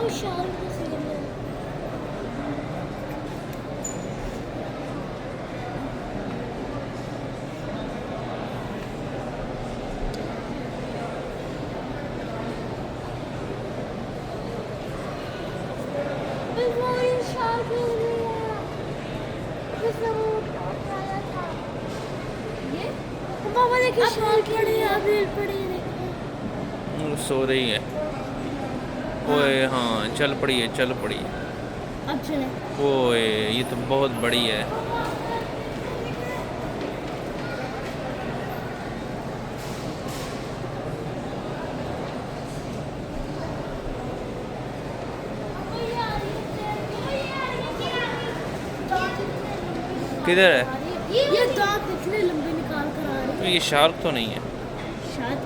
आओ शार्क का सीन है। वो शार्क हो गया जिसने वो उठाया था। ये पापा देखिए शार्क पड़ी है, अभी पड़ी है देखिए। सो रही है। ओए हाँ चल पड़ी है, चल पड़ी है। अब चले। ओए ये तो बहुत बड़ी है। किधर है? ये दांत इतने लंबे निकाल कर आ रहे हैं। ये शार्क तो नहीं है। शायद